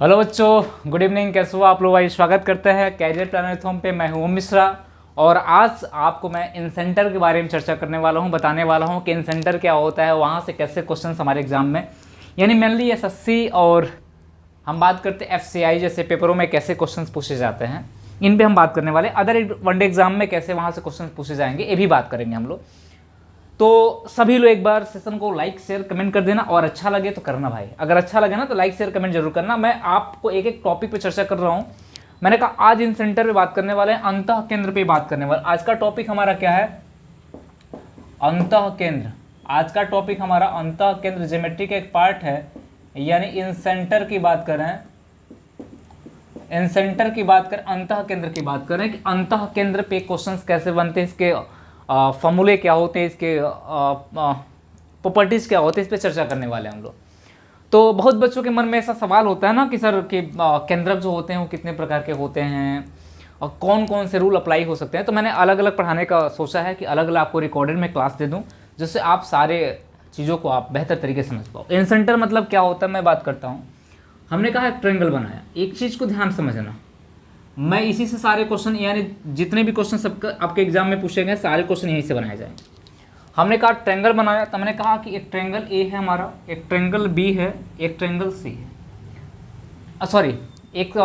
Hello बच्चों, good evening. कैसे हो आप लोग? भाई स्वागत करते हैं कैरियर प्लानर होम पे। मैं हूं ओम मिश्रा और आज आपको मैं इन सेंटर के बारे में चर्चा करने वाला हूं, बताने वाला हूं कि इन सेंटर क्या होता है, वहां से कैसे क्वेश्चन हमारे एग्जाम में यानी मेनली एसएससी और हम बात करते हैं एफसीआई जैसे पेपरों में कैसे क्वेश्चन पूछे जाते हैं, इन पे हम बात करने वाले। अदर वनडे एग्जाम में कैसे वहाँ से क्वेश्चन पूछे जाएंगे ये भी बात करेंगे हम लोग। तो सभी लोग एक बार सेशन को लाइक शेयर कमेंट कर देना और अच्छा लगे तो करना भाई। अगर अच्छा लगे ना तो लाइक शेयर कमेंट जरूर करना। मैं आपको एक एक टॉपिक पे चर्चा कर रहा हूँ। मैंने कहा आज इन सेंटर पे बात करने वाले हैं, अंतः केंद्र पे बात करने वाले। आज का टॉपिक हमारा क्या है? अंतः केंद्र। आज का टॉपिक हमारा अंतः केंद्र ज्योमेट्री का एक पार्ट है, यानी इन सेंटर की बात करें, इन सेंटर की बात करें, अंतः केंद्र की बात करें कि अंतः केंद्र पे क्वेश्चंस कैसे बनते हैं, इसके फॉर्मूले क्या होते हैं, इसके प्रॉपर्टीज़ क्या होते हैं, इस पर चर्चा करने वाले हैं हम लोग। तो बहुत बच्चों के मन में ऐसा सवाल होता है ना कि सर कि केंद्रक जो होते हैं वो कितने प्रकार के होते हैं और कौन कौन से रूल अप्लाई हो सकते हैं। तो मैंने अलग अलग पढ़ाने का सोचा है कि अलग अलग आपको रिकॉर्डेड में क्लास दे दूँ, जिससे आप सारे चीज़ों को आप बेहतर तरीके से समझ पाओ। इन सेंटर मतलब क्या होता है मैं बात करता हूँ। हमने कहा ट्रायंगल बनाया, एक चीज़ को ध्यान समझना, मैं इसी से सारे क्वेश्चन यानी जितने भी क्वेश्चन सबका आपके एग्जाम में पूछे गए सारे क्वेश्चन यहीं से बनाए जाएंगे। हमने कहा ट्रायंगल बनाया, तो हमने कहा कि एक ट्रायंगल ए है हमारा, एक ट्रायंगल बी है, एक ट्रायंगल सी है, सॉरी एक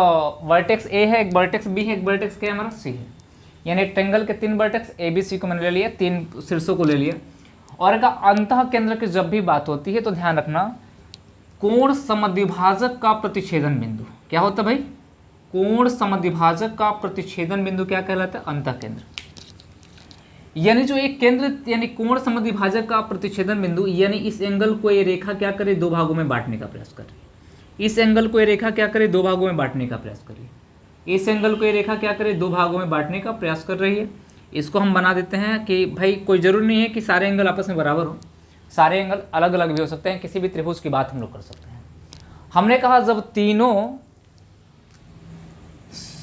वर्टेक्स ए है, एक वर्टेक्स बी है, एक वर्टेक्स क्या है हमारा सी है। यानी एक ट्रायंगल के 3 वर्टेक्स ए बी सी को मैंने ले लिया, 3 शीर्षों को ले लिया। और का अंतः केंद्र की जब भी बात होती है तो ध्यान रखना कोण समद्विभाजक का प्रतिच्छेदन बिंदु क्या होता है भाई? कोण समद्विभाजक का प्रतिच्छेदन बिंदु क्या कहलाता है? अंतः केंद्र। यानी जो एक केंद्र यानी कोण समद्विभाजक का प्रतिच्छेदन बिंदु, यानी इस एंगल को ये रेखा क्या करे? 2 भागों में बांटने का प्रयास करे। इस एंगल को ये रेखा क्या करे? 2 भागों में बांटने का प्रयास करिए। इस एंगल को ये रेखा क्या करे? 2 भागों में बांटने का प्रयास कर रही है। इसको हम बना देते हैं कि भाई कोई जरूरी नहीं है कि सारे एंगल आपस में बराबर हो, सारे एंगल अलग अलग भी हो सकते हैं। किसी भी त्रिभुज की बात हम लोग कर सकते हैं। हमने कहा जब तीनों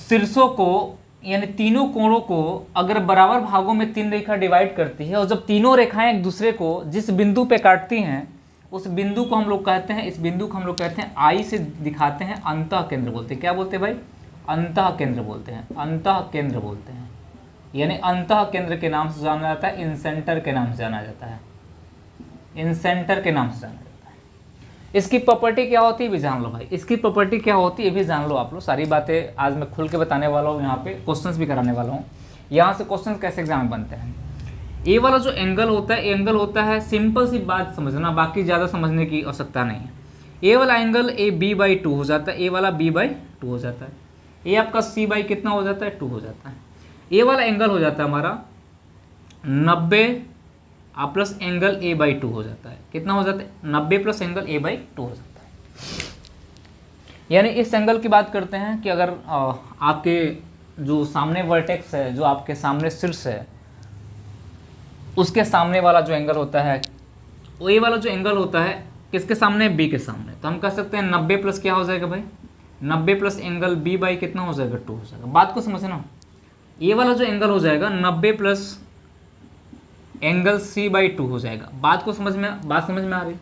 शीर्षों को यानी तीनों कोणों को अगर बराबर भागों में 3 रेखा डिवाइड करती है और जब तीनों रेखाएं एक दूसरे को जिस बिंदु पे काटती हैं उस बिंदु को हम लोग कहते हैं, इस बिंदु को हम लोग कहते हैं आई से दिखाते हैं, अंतः केंद्र बोलते हैं। क्या बोलते हैं भाई? अंतः केंद्र बोलते हैं, अंतः केंद्र बोलते हैं। यानी अंतः केंद्र के नाम से जाना जाता है, इन सेंटर के नाम से जाना जाता है, इन सेंटर के नाम से जाना जाता है। इसकी प्रॉपर्टी क्या होती है भी जान लो भाई, इसकी प्रॉपर्टी क्या होती है ये भी जान लो आप लोग। सारी बातें आज मैं खुल के बताने वाला हूँ, यहाँ पे क्वेश्चंस भी कराने वाला हूँ। यहाँ से क्वेश्चंस कैसे एग्जाम में बनते हैं। ये वाला जो एंगल होता है, एंगल होता है, सिंपल सी बात समझना, बाकी ज़्यादा समझने की आवश्यकता नहीं है। ये वाला एंगल ए b/2 हो जाता है, ये वाला b/2 हो जाता है, ये आपका c/ कितना हो जाता है? 2 हो जाता है। ये वाला एंगल हो जाता है हमारा 90 प्लस एंगल a/2 हो जाता है। कितना हो जाता है? 90 प्लस एंगल a/2 हो जाता है। यानी इस एंगल की बात करते हैं कि अगर आपके जो सामने वर्टेक्स है, जो आपके सामने शीर्ष है, उसके सामने वाला जो एंगल होता है, वो ये वाला जो एंगल होता है किसके सामने? b के सामने। तो हम कह सकते हैं 90 प्लस क्या हो जाएगा भाई? 90 प्लस एंगल b/ कितना हो जाएगा? 2 हो जाएगा। बात को समझना, ये वाला जो एंगल हो जाएगा 90 प्लस एंगल c/2 हो जाएगा। बात समझ में आ रही?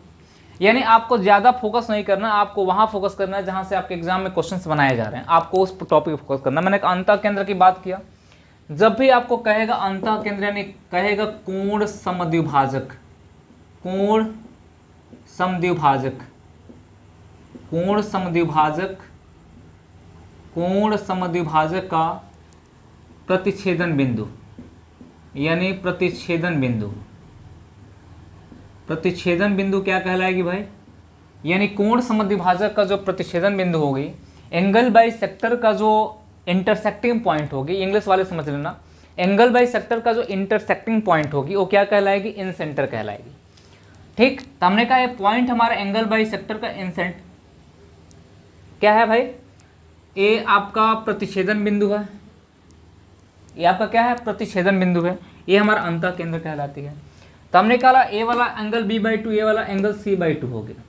यानी आपको ज़्यादा फोकस नहीं करना, आपको वहाँ फोकस करना है जहाँ से आपके एग्जाम में क्वेश्चंस बनाए जा रहे हैं, आपको उस टॉपिक पर फोकस करना। मैंने अंतः केंद्र की बात किया, जब भी आपको कहेगा अंतः केंद्र यानी कहेगा कोण समद्विभाजक, कोण समद्विभाजक, कोण समद्विभाजक, कोण समद्विभाजक का प्रतिच्छेदन बिंदु यानी प्रतिच्छेदन बिंदु, प्रतिच्छेदन बिंदु क्या कहलाएगी भाई? यानी कोण समद्विभाजक का जो प्रतिच्छेदन बिंदु होगी, एंगल बाई सेक्टर का जो इंटरसेक्टिंग पॉइंट होगी, इंग्लिश वाले समझ लेना, एंगल बाई सेक्टर का जो इंटरसेक्टिंग पॉइंट होगी वो क्या कहलाएगी? इन सेंटर कहलाएगी। ठीक, तो हमने कहा ये पॉइंट हमारा एंगल बाई सेक्टर का इन सेंटर क्या है भाई? ये आपका प्रतिच्छेदन बिंदु है, ये आपका क्या है? प्रतिच्छेदन बिंदु है। ये हमारा अंतः केंद्र कहलाती है। तो हमने कहा ए वाला एंगल b/2, ये वाला एंगल c/2 हो गया।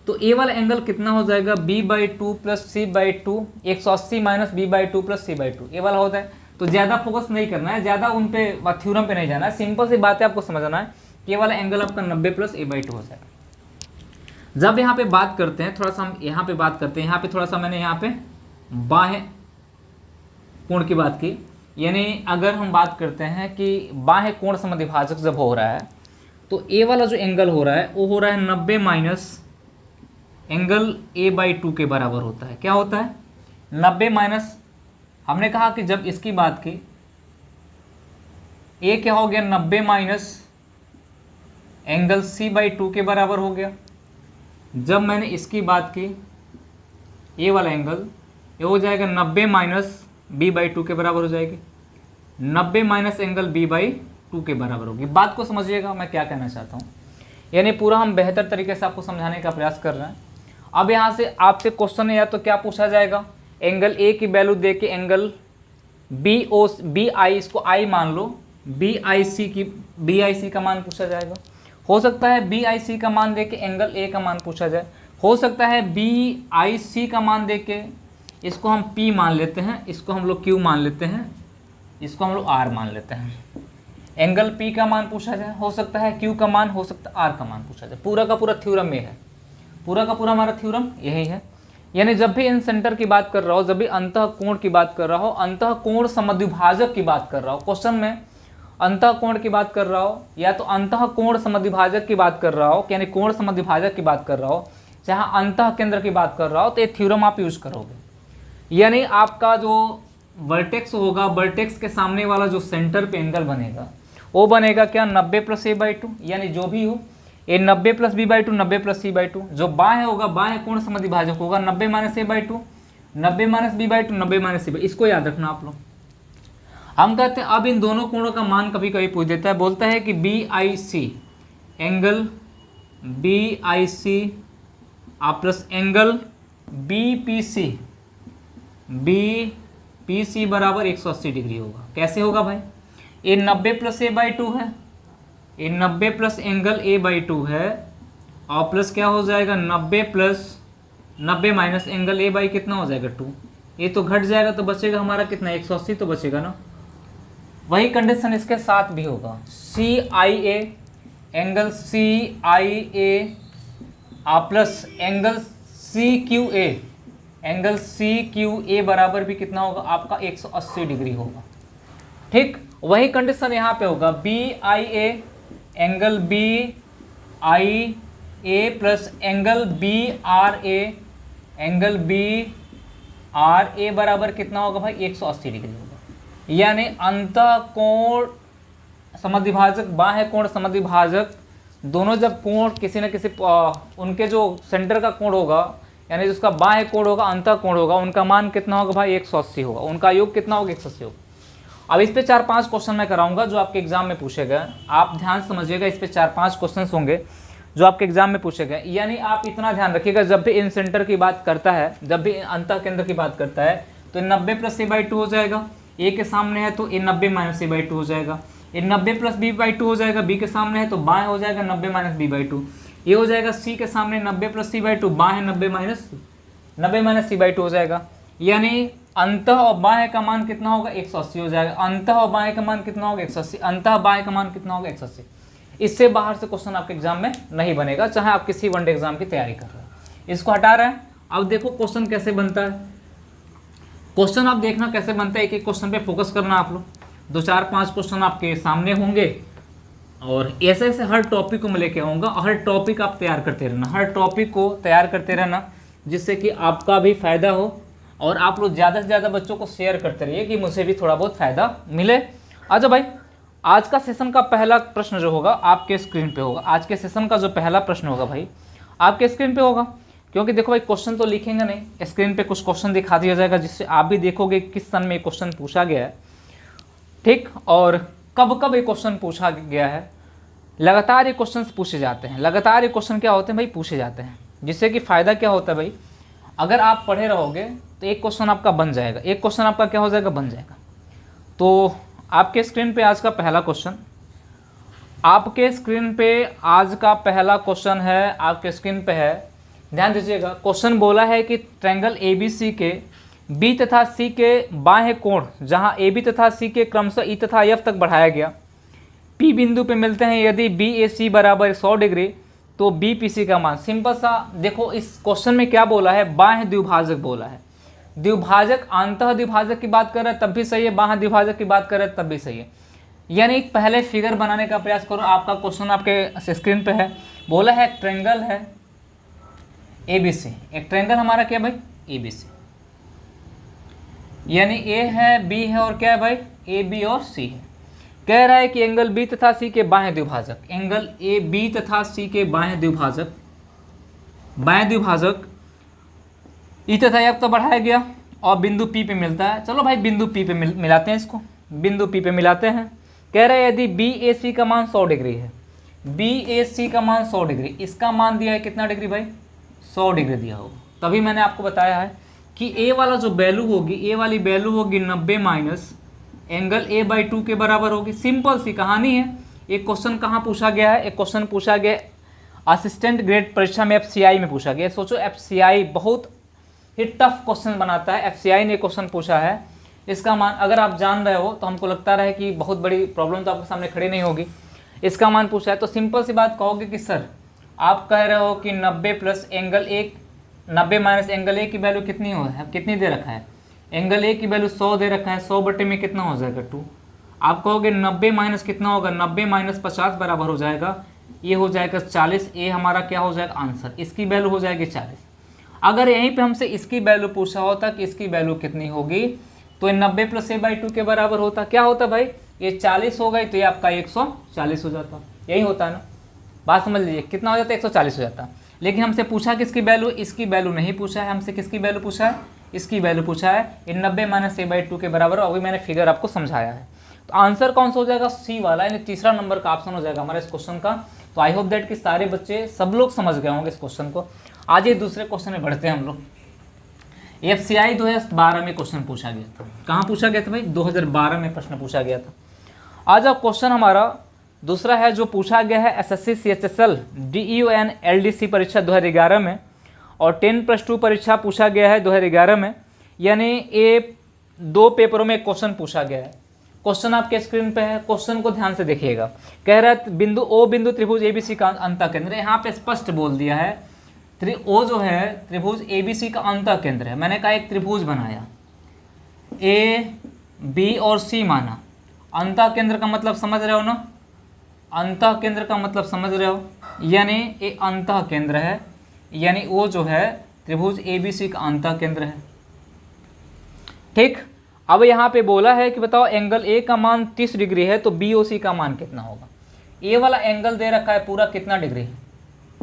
तो ए वाला एंगल कितना हो जाएगा? b/2 plus c/2, 180 minus b/2 plus c/2 ये वाला होता है। तो ज़्यादा फोकस नहीं करना है, ज़्यादा उन पे थ्योरम पे नहीं जाना है, सिंपल सी बात है आपको समझना है कि ये वाला एंगल आपका 90 प्लस a/2 हो जाएगा। जब यहाँ पे बात करते हैं, थोड़ा सा हम यहाँ पे बात करते हैं, यहाँ पे थोड़ा सा मैंने यहाँ पे बाह्य कोण की बात की, यानी अगर हम बात करते हैं कि बाह्य कोण समद्विभाजक जब हो रहा है तो ए वाला जो एंगल हो रहा है वो हो रहा है 90 माइनस एंगल a/2 के बराबर होता है। क्या होता है? 90 माइनस, हमने कहा कि जब इसकी बात की ए क्या हो गया, 90 माइनस एंगल c/2 के बराबर हो गया। जब मैंने इसकी बात की ए वाला एंगल, ये हो जाएगा 90 माइनस b/2 के बराबर हो जाएगी। 90 माइनस एंगल b/2 के बराबर होगी। बात को समझिएगा मैं क्या कहना चाहता हूँ, यानी पूरा हम बेहतर तरीके से आपको समझाने का प्रयास कर रहे हैं। अब यहाँ से आपसे क्वेश्चन है या तो क्या पूछा जाएगा, एंगल ए की वैल्यू दे के एंगल BI, इसको I मान लो, BIC का मान पूछा जाएगा। हो सकता है BIC का मान दे के एंगल A का मान पूछा जाए। हो सकता है BIC का मान दे के इसको हम P मान लेते हैं, इसको हम लोग Q मान लेते हैं, इसको हम लोग R मान लेते हैं। एंगल P का मान पूछा जाए, हो सकता है Q का मान, हो सकता है R का मान पूछा जाए। पूरा का पूरा थ्योरम ये है, पूरा का पूरा हमारा थ्योरम यही है। यानी जब भी इन सेंटर की बात कर रहा हो, जब भी अंतः कोण की बात कर रहा हो, अंतः कोण समद्विभाजक की बात कर रहा हो, क्वेश्चन में अंतः कोण की बात कर रहा हो या तो अंतः कोण समद्विभाजक की बात कर रहा हो, यानी कोण समद्विभाजक की बात कर रहा हो, जहाँ अंतः केंद्र की बात कर रहा हो, तो ये थ्योरम आप यूज करोगे। यानी आपका जो वर्टेक्स होगा, वर्टेक्स के सामने वाला जो सेंटर पे एंगल बनेगा वो बनेगा क्या, 90 प्लस a/2, यानी जो भी हो ये 90 प्लस b/2, 90 प्लस c/2। जो बाह्य होगा, बाह्य कोण समद्विभाजक होगा 90 minus a/2, 90 minus b/2, 90 minus c/2। इसको याद रखना आप लोग। हम कहते हैं अब इन दोनों कोणों का मान कभी कभी पूछ देता है, बोलता है कि BIC angle BIC plus angle BPC बराबर 180 डिग्री होगा। कैसे होगा भाई, ये 90 प्लस a/2 है, ये 90 प्लस एंगल a/2 है, और प्लस क्या हो जाएगा 90 plus 90 minus angle a by कितना हो जाएगा 2। ये तो घट जाएगा तो बचेगा हमारा कितना, 180 तो बचेगा ना। वही कंडीशन इसके साथ भी होगा, CIA angle CIA plus angle CQA, angle CQA बराबर भी कितना होगा आपका 180 डिग्री होगा। ठीक, वही कंडीशन यहाँ पे होगा, BIA angle BIA plus angle BRA, angle BRA बराबर कितना होगा भाई 180 डिग्री होगा। यानी अंतः कोण समद्विभाजक, बाह्य कोण समद्विभाजक दोनों जब कोण किसी न किसी उनके जो सेंटर का कोण होगा, यानी जिसका बाह्य कोण होगा, अंतः कोण होगा, उनका मान कितना होगा भाई 180 होगा, उनका योग कितना होगा 180 होगा। अब इस पे 4-5 क्वेश्चन मैं कराऊंगा जो आपके एग्जाम में पूछे गए। आप ध्यान समझिएगा, इस पे 4-5 क्वेश्चन होंगे जो आपके एग्जाम में पूछे गए। यानी आप इतना ध्यान रखिएगा, जब भी इन सेंटर की बात करता है, जब भी अंतः केंद्र की बात करता है, तो 90 प्लस a/2 हो जाएगा। ए के सामने है तो ये 90 माइनस a/2 हो जाएगा। ये 90 प्लस b/2 हो जाएगा, बी के सामने है तो बाएं हो जाएगा 90 माइनस b/2। ये हो जाएगा सी के सामने 90 प्लस c/2, बाएं 90 माइनस c/2 हो जाएगा। यानी अंतः और बाह्य का मान कितना होगा 180 हो जाएगा। अंतः और बाह्य का मान कितना होगा 180, अंतः बाह्य का मान कितना होगा 180। इससे बाहर से क्वेश्चन आपके एग्जाम में नहीं बनेगा, चाहे आप किसी वनडे एग्जाम की तैयारी कर रहे हैं। इसको हटा रहे हैं। अब देखो क्वेश्चन कैसे बनता है। क्वेश्चन आप देखना कैसे बनता है, एक एक क्वेश्चन पे फोकस करना आप लोग। 2-4-5 क्वेश्चन आपके सामने होंगे और ऐसे ऐसे हर टॉपिक को मैं लेके आऊँगा। हर टॉपिक आप तैयार करते रहना, हर टॉपिक को तैयार करते रहना, जिससे कि आपका भी फायदा हो और आप लोग ज़्यादा से ज़्यादा बच्चों को शेयर करते रहिए कि मुझे भी थोड़ा बहुत फ़ायदा मिले। अच्छा भाई, आज का सेशन का पहला प्रश्न जो होगा आपके स्क्रीन पे होगा। आज के सेशन का जो पहला प्रश्न होगा भाई आपके स्क्रीन पे होगा, क्योंकि देखो भाई क्वेश्चन तो लिखेंगे नहीं, स्क्रीन पे कुछ क्वेश्चन दिखा दिया जाएगा जिससे आप भी देखोगे किस सन में क्वेश्चन पूछा गया है। ठीक, और कब कब ये क्वेश्चन पूछा गया है। लगातार ये क्वेश्चन पूछे जाते हैं, लगातार ये क्वेश्चन क्या होते हैं भाई पूछे जाते हैं, जिससे कि फ़ायदा क्या होता है भाई, अगर आप पढ़े रहोगे तो एक क्वेश्चन आपका बन जाएगा, एक क्वेश्चन आपका क्या हो जाएगा बन जाएगा। तो आपके स्क्रीन पे आज का पहला क्वेश्चन, आपके स्क्रीन पे आज का पहला क्वेश्चन है, आपके स्क्रीन पे है, ध्यान दीजिएगा। क्वेश्चन बोला है कि ट्रायंगल ABC के B तथा C के बाह्य कोण जहां AB तथा C के क्रमशः E तथा F तक बढ़ाया गया, P बिंदु पे मिलते हैं। यदि BAC बराबर 100 डिग्री तो BPC का मान सिंपल सा देखो, इस क्वेश्चन में क्या बोला है, बाह्य द्विभाजक बोला है। द्विभाजक अंतः द्विभाजक की बात कर रहा है तब भी सही है, बाह्य द्विभाजक की बात कर रहा है तब भी सही है। यानी पहले फिगर बनाने का प्रयास करो। आपका क्वेश्चन आपके स्क्रीन पे है, बोला है एक ट्रायंगल है ABC। एक ट्रायंगल हमारा क्या भाई, ABC, यानी A है, B है और क्या है भाई, AB और C है। कह रहा है कि एंगल B तथा C के बाह्य द्विभाजक, एंगल AB तथा C के बाह्य द्विभाजक E तथा F तो बढ़ाया गया और बिंदु P पे मिलता है। चलो भाई बिंदु P पे मिलाते हैं, इसको बिंदु P पे मिलाते हैं। कह रहे हैं यदि BAC का मान 100 डिग्री है, BAC का मान 100 डिग्री, इसका मान दिया है कितना डिग्री भाई, 100 डिग्री दिया होगा। तभी मैंने आपको बताया है कि A वाला जो वैल्यू होगी, A वाली वैल्यू होगी 90 माइनस एंगल A/2 के बराबर होगी। सिंपल सी कहानी है। एक क्वेश्चन कहाँ पूछा गया है, एक क्वेश्चन पूछा गया असिस्टेंट ग्रेड परीक्षा में FCI में पूछा गया। सोचो FCI बहुत ही टफ क्वेश्चन बनाता है, FCI ने क्वेश्चन पूछा है। इसका मान अगर आप जान रहे हो तो हमको लगता है कि बहुत बड़ी प्रॉब्लम तो आपके सामने खड़ी नहीं होगी। इसका मान पूछा है तो सिंपल सी बात कहोगे कि सर आप कह रहे हो कि 90 plus angle 1, 90 minus angle A की वैल्यू कितनी हो है, कितनी दे रखा है, एंगल A की वैल्यू 100 दे रखा है, 100 बटे में कितना हो जाएगा 2। आप कहोगे 90 माइनस कितना होगा, 90 माइनस 50 बराबर हो जाएगा, ये हो जाएगा 40। A हमारा क्या हो जाएगा आंसर, इसकी वैल्यू हो जाएगी 40। अगर यहीं पे हमसे इसकी वैल्यू पूछा होता कि इसकी वैल्यू कितनी होगी, तो ये 90 प्लस A/2 के बराबर होता। क्या होता भाई, ये 40 हो गई तो ये आपका 140 हो जाता। यही होता है ना, बात समझ लीजिए, कितना हो जाता है 140 हो जाता। लेकिन हमसे पूछा किसकी वैल्यू, इसकी वैल्यू नहीं पूछा है, हमसे किसकी वैल्यू पूछा है, इसकी वैल्यू पूछा है। ये 90 माइनस A/2 के बराबर, अभी मैंने फिगर आपको समझाया है। तो आंसर कौन सा हो जाएगा, C वाला, यानी तीसरा नंबर का ऑप्शन हो जाएगा हमारा इस क्वेश्चन का। तो आई होप दैट कि सारे बच्चे सब लोग समझ गए होंगे इस क्वेश्चन को। आज ये दूसरे क्वेश्चन में बढ़ते हैं हम लोग। FCI 2012 में क्वेश्चन पूछा गया था। कहाँ पूछा गया था भाई, 2012 में प्रश्न पूछा गया था। आज अब क्वेश्चन हमारा दूसरा है जो पूछा गया है SSC CHSL DEO LDC परीक्षा 2011 में, और 10+2 परीक्षा पूछा गया है 2011 में। यानी ये 2 पेपरों में क्वेश्चन पूछा गया है। क्वेश्चन आपके स्क्रीन पे है, क्वेश्चन को ध्यान से देखिएगा। कह रहा है बिंदु O बिंदु त्रिभुज ABC का अंतः केंद्र, यहाँ पे स्पष्ट बोल दिया है O जो है त्रिभुज ABC का अंतः केंद्र है। मैंने कहा एक त्रिभुज बनाया, A B और C माना, अंतः केंद्र का मतलब समझ रहे हो ना, अंतः केंद्र का मतलब समझ रहे हो, यानी ये अंतः केंद्र है, यानी O जो है त्रिभुज ABC का अंतः केंद्र है। ठीक, अब यहाँ पे बोला है कि बताओ एंगल A का मान 30 डिग्री है तो BOC का मान कितना होगा। A वाला एंगल दे रखा है पूरा कितना डिग्री है,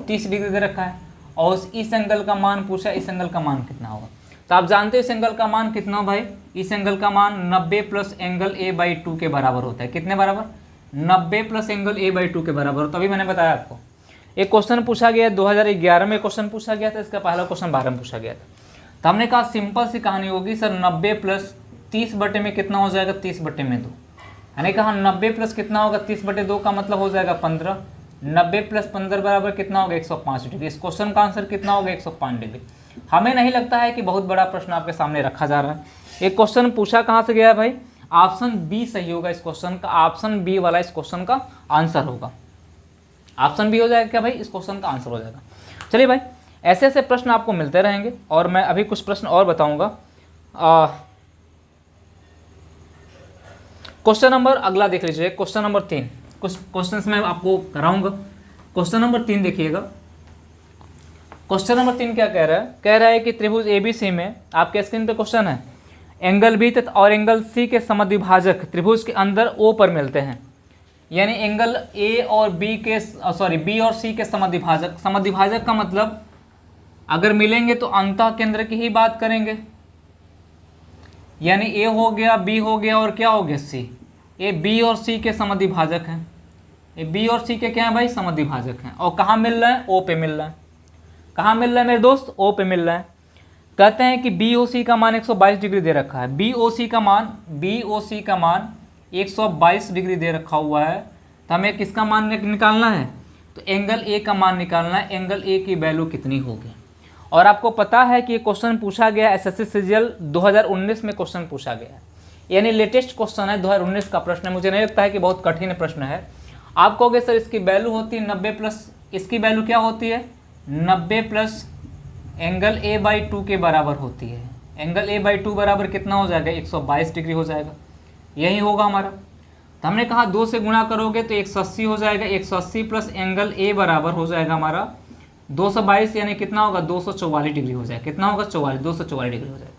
30 डिग्री दे रखा है, और इस एंगल का मान पूछा, इस एंगल का मान कितना होगा। तो आप जानते हो इस एंगल का मान कितना हो भाई, इस एंगल का मान 90 प्लस एंगल A/2 के बराबर होता है। कितने बराबर, 90 प्लस एंगल A/2 के बराबर हो। तभी मैंने बताया आपको एक क्वेश्चन पूछा गया 2011 में क्वेश्चन पूछा गया था, इसका पहला क्वेश्चन 12 में पूछा गया था। तो हमने कहा सिंपल सी कहानी होगी सर, 90 प्लस 30 बटे में कितना हो जाएगा, 30 बटे में 2। मैंने कहा 90 प्लस कितना होगा, 30 बटे 2 का मतलब हो जाएगा 15। 90 प्लस 15 बराबर कितना होगा, 105 डिग्री। इस क्वेश्चन का आंसर कितना होगा, 105 डिग्री। हमें नहीं लगता है कि बहुत बड़ा प्रश्न आपके सामने रखा जा रहा है। एक क्वेश्चन पूछा कहाँ से गया है भाई, ऑप्शन बी सही होगा इस क्वेश्चन का, ऑप्शन बी वाला इस क्वेश्चन का आंसर होगा। ऑप्शन बी हो जाएगा क्या भाई, इस क्वेश्चन का आंसर हो जाएगा। चलिए भाई, ऐसे ऐसे प्रश्न आपको मिलते रहेंगे और मैं अभी कुछ प्रश्न और बताऊंगा। क्वेश्चन नंबर अगला देख लीजिए, क्वेश्चन नंबर 3। कुछ क्वेश्चंस मैं आपको कराऊंगा। क्वेश्चन नंबर 3 देखिएगा। क्वेश्चन नंबर 3 क्या कह रहा है, कह रहा है कि त्रिभुज ABC में, आपके स्क्रीन पे क्वेश्चन है, एंगल B तथा और एंगल C के समद्विभाजक त्रिभुज के अंदर O पर मिलते हैं। यानी एंगल A और B के B और C के समद्विभाजक, समद्विभाजक का मतलब अगर मिलेंगे तो अंतः केंद्र की ही बात करेंगे। यानी A हो गया, B हो गया और क्या हो गया C, ये B और C के समद्विभाजक हैं। ये B और C के क्या है भाई, समद्विभाजक हैं। और कहाँ मिल रहा है, O पे मिल रहा है। कहाँ मिल रहा है मेरे दोस्त, O पे मिल रहा है। कहते हैं कि BOC का मान 122 डिग्री दे रखा है। BOC का मान 122 डिग्री दे रखा हुआ है। तो हमें किसका मान निकालना है, तो एंगल A का मान निकालना है। एंगल A की वैल्यू कितनी होगी। और आपको पता है कि ये क्वेश्चन पूछा गया SSC CGL 2019 में क्वेश्चन पूछा गया है, यानी लेटेस्ट क्वेश्चन है, 2019 का प्रश्न है। मुझे नहीं लगता है कि बहुत कठिन प्रश्न है। आप कहोगे सर इसकी वैल्यू होती है 90 प्लस, इसकी वैल्यू क्या होती है 90 प्लस एंगल A/2 के बराबर होती है। एंगल A/2 बराबर कितना हो जाएगा 122 डिग्री हो जाएगा, यही होगा हमारा। तो हमने कहा 2 से गुणा करोगे तो 180 हो जाएगा, 180 प्लस एंगल A बराबर हो जाएगा हमारा 222 यानी कितना होगा 244 डिग्री हो जाएगा। कितना होगा 244 डिग्री हो जाएगा।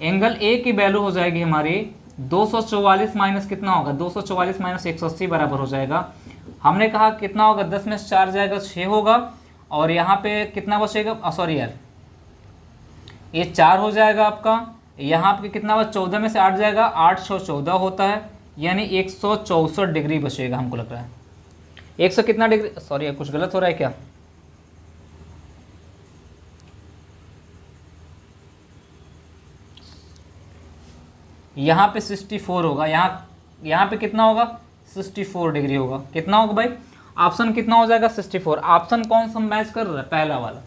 एंगल A की वैल्यू हो जाएगी हमारी 244 माइनस कितना होगा 244 माइनस 180 बराबर हो जाएगा। हमने कहा कितना होगा 10 में 4 जाएगा 6 होगा, और यहाँ पे कितना बचेगा सॉरी यार ये 4 हो जाएगा आपका, यहाँ पे कितना बचा 14 में से 8 जाएगा 814 होता है, यानी 164 डिग्री बचेगा हमको लग रहा है। 100 कितना डिग्री सॉरी कुछ गलत हो रहा है क्या, यहाँ पे 64 होगा, यहाँ पे कितना होगा 64 डिग्री होगा। कितना होगा भाई ऑप्शन कितना हो जाएगा 64। ऑप्शन कौन सा मैच कर रहा है पहला वाला।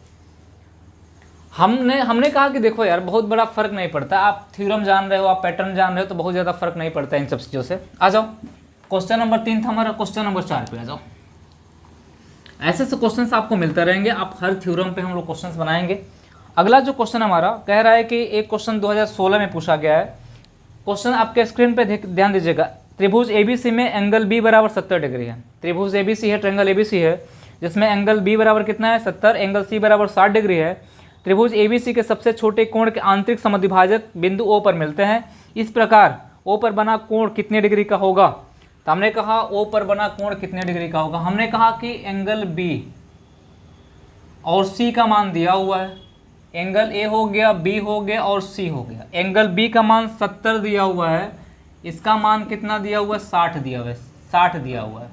हमने कहा कि देखो यार बहुत बड़ा फर्क नहीं पड़ता, आप थ्योरम जान रहे हो आप पैटर्न जान रहे हो तो बहुत ज़्यादा फर्क नहीं पड़ता इन सब चीज़ों से। आ जाओ क्वेश्चन नंबर 3 था हमारा, क्वेश्चन नंबर 4 पे आ जाओ। ऐसे से क्वेश्चन आपको मिलते रहेंगे, आप हर थ्योरम पे हम लोग क्वेश्चन बनाएंगे। अगला जो क्वेश्चन हमारा कह रहा है कि एक क्वेश्चन 2016 में पूछा गया है। क्वेश्चन आपके स्क्रीन पे ध्यान दीजिएगा। त्रिभुज ABC में एंगल B बराबर 70 डिग्री है। त्रिभुज ABC है, ट्रायंगल ABC है, जिसमें एंगल B बराबर कितना है 70, एंगल C बराबर 60 डिग्री है। त्रिभुज ABC के सबसे छोटे कोण के आंतरिक समद्विभाजक बिंदु O पर मिलते हैं। इस प्रकार O पर बना कोण कितने डिग्री का होगा। तो हमने कहा O पर बना कोण कितने डिग्री का होगा। हमने कहा कि एंगल B और C का मान दिया हुआ है, एंगल A हो गया, B हो गया और C हो गया। एंगल B का मान 70 दिया हुआ है, इसका मान कितना दिया हुआ है 60 दिया हुआ है, 60 दिया हुआ है।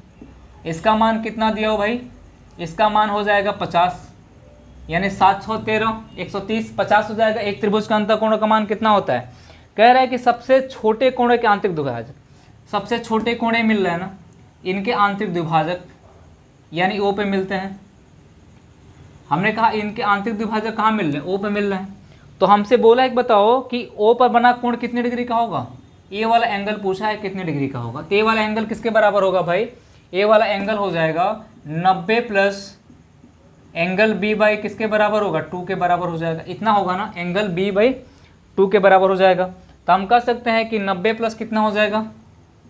इसका मान कितना दिया हुआ भाई, इसका मान हो जाएगा 50, यानी 7 6 13 130 50 हो जाएगा। एक त्रिभुज का अंतःकोण का मान कितना होता है, कह रहा है कि सबसे छोटे कोण के आंतरिक द्विभाजक, सबसे छोटे कोणे मिल रहे हैं ना, इनके आंतरिक द्विभाजक यानी O पे मिलते हैं। हमने कहा इनके आंतरिक द्विभाजक कहाँ मिल रहे हैं, O पे मिल रहे हैं। तो हमसे बोला है बताओ कि O पर बना कोण कितने डिग्री का होगा। ए वाला एंगल पूछा है कितने डिग्री का होगा। तो ए वाला एंगल किसके बराबर होगा भाई, ए वाला एंगल हो जाएगा 90 प्लस एंगल B बाई किसके बराबर होगा 2 के बराबर हो जाएगा। इतना होगा ना, एंगल B बाई 2 के बराबर हो जाएगा। तो हम कह सकते हैं कि 90 प्लस कितना हो जाएगा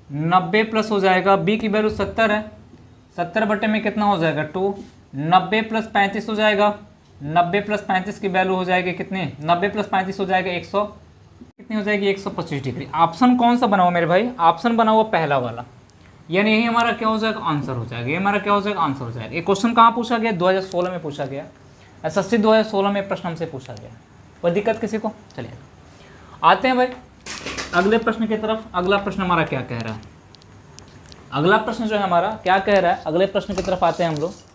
90 प्लस हो जाएगा B की वैल्यू 70 है, 70 बटे में कितना हो जाएगा 2, 90 प्लस 35 हो जाएगा, 90 प्लस 35 की वैल्यू हो जाएगी कितनी 90 प्लस 35 हो जाएगा 100 कितनी हो जाएगी 125 डिग्री। ऑप्शन कौन सा बनाओ मेरे भाई, ऑप्शन बनाओ पहला वाला, यानी यही हमारा क्या हो जाएगा आंसर हो जाएगा। ये हमारा क्या हो जाएगा आंसर हो जाएगा। ये क्वेश्चन कहाँ पूछा गया 2016 में पूछा गया, SSC 2016 में प्रश्न हमसे पूछा गया। कोई दिक्कत किसी को। चलिए आते हैं भाई अगले प्रश्न की तरफ। अगला प्रश्न हमारा क्या कह रहा है, अगला प्रश्न जो है हमारा क्या कह रहा है, अगले प्रश्न की तरफ आते हैं हम लोग।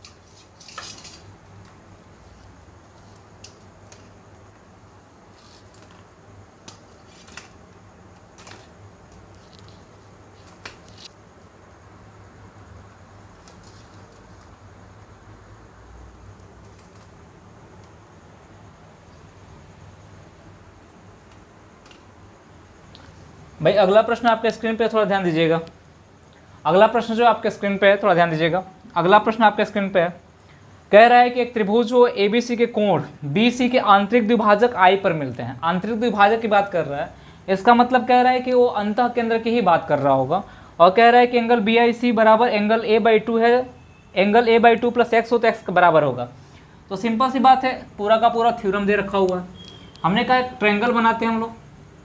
भाई अगला प्रश्न आपके स्क्रीन पे थोड़ा ध्यान दीजिएगा। अगला प्रश्न जो आपके स्क्रीन पे है थोड़ा ध्यान दीजिएगा। अगला प्रश्न आपके स्क्रीन पे है, कह रहा है कि एक त्रिभुज जो ABC के कोण BC के आंतरिक द्विभाजक I पर मिलते हैं। आंतरिक द्विभाजक की बात कर रहा है, इसका मतलब कह रहा है कि वो अंतः केंद्र की ही बात कर रहा होगा। और कह रहा है कि एंगल BIC बराबर एंगल A/2 है, एंगल A/2 प्लस x हो तो x के बराबर होगा। तो सिंपल सी बात है, पूरा का पूरा थ्योरम दे रखा हुआ है। हमने कहा ट्रायंगल बनाते हैं हम लोग।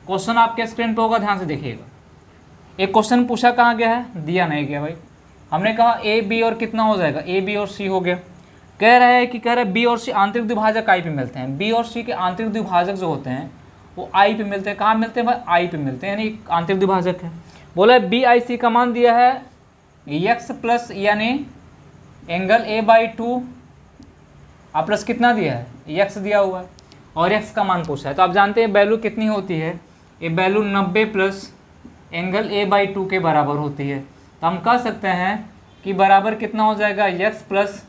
क्वेश्चन आपके स्क्रीन पे होगा, ध्यान से देखिएगा। एक क्वेश्चन पूछा कहाँ गया है, दिया नहीं गया भाई। हमने कहा A B और कितना हो जाएगा A B और C हो गया। कह रहा है कि B और C आंतरिक द्विभाजक I पे मिलते हैं। B और C के आंतरिक द्विभाजक जो होते हैं वो I पे मिलते हैं। कहाँ मिलते हैं भाई I पे मिलते हैं, यानी आंतरिक द्विभाजक है। बोला है BIC का मान दिया है x प्लस यानी एंगल A/2 प्लस कितना दिया है x दिया हुआ है, और x का मान पूछा है। तो आप जानते हैं वैल्यू कितनी होती है, ये वैल्यू 90 प्लस एंगल A/2 के बराबर होती है। तो हम कह सकते हैं कि बराबर कितना हो जाएगा x प्लस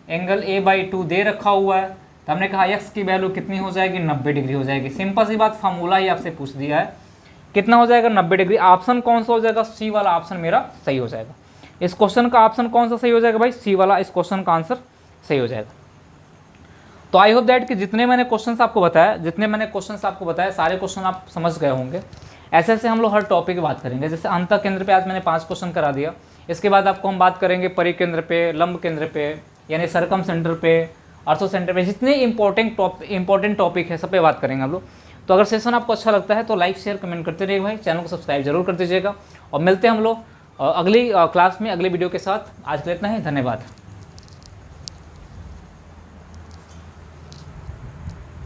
एंगल A/2 दे रखा हुआ है। तो हमने कहा x की वैल्यू कितनी हो जाएगी 90 डिग्री हो जाएगी। सिंपल सी बात, फार्मूला ही आपसे पूछ दिया है, कितना हो जाएगा 90 डिग्री। ऑप्शन कौन सा हो जाएगा, C वाला ऑप्शन मेरा सही हो जाएगा। इस क्वेश्चन का ऑप्शन कौन सा सही हो जाएगा भाई? सी वाला इस क्वेश्चन का आंसर सही हो जाएगा। तो आई होप दैट कि जितने मैंने क्वेश्चंस आपको बताया सारे क्वेश्चन आप समझ गए होंगे। ऐसे ऐसे हम लोग हर टॉपिक की बात करेंगे। जैसे अंतः केंद्र पे आज मैंने 5 क्वेश्चन करा दिया। इसके बाद आपको हम बात करेंगे परिकेंद्र पे, लंब केंद्र पे, यानी सरकम सेंटर पे, अर्थो सेंटर पे, जितने इंपॉर्टेंट टॉपिक है सब पे बात करेंगे हम लोग। तो अगर सेशन आपको अच्छा लगता है तो लाइक शेयर कमेंट करते रहिए भाई, चैनल को सब्सक्राइब जरूर कर दीजिएगा। और मिलते हैं हम लोग अगली क्लास में अगले वीडियो के साथ। आज के लिए इतना ही, धन्यवाद।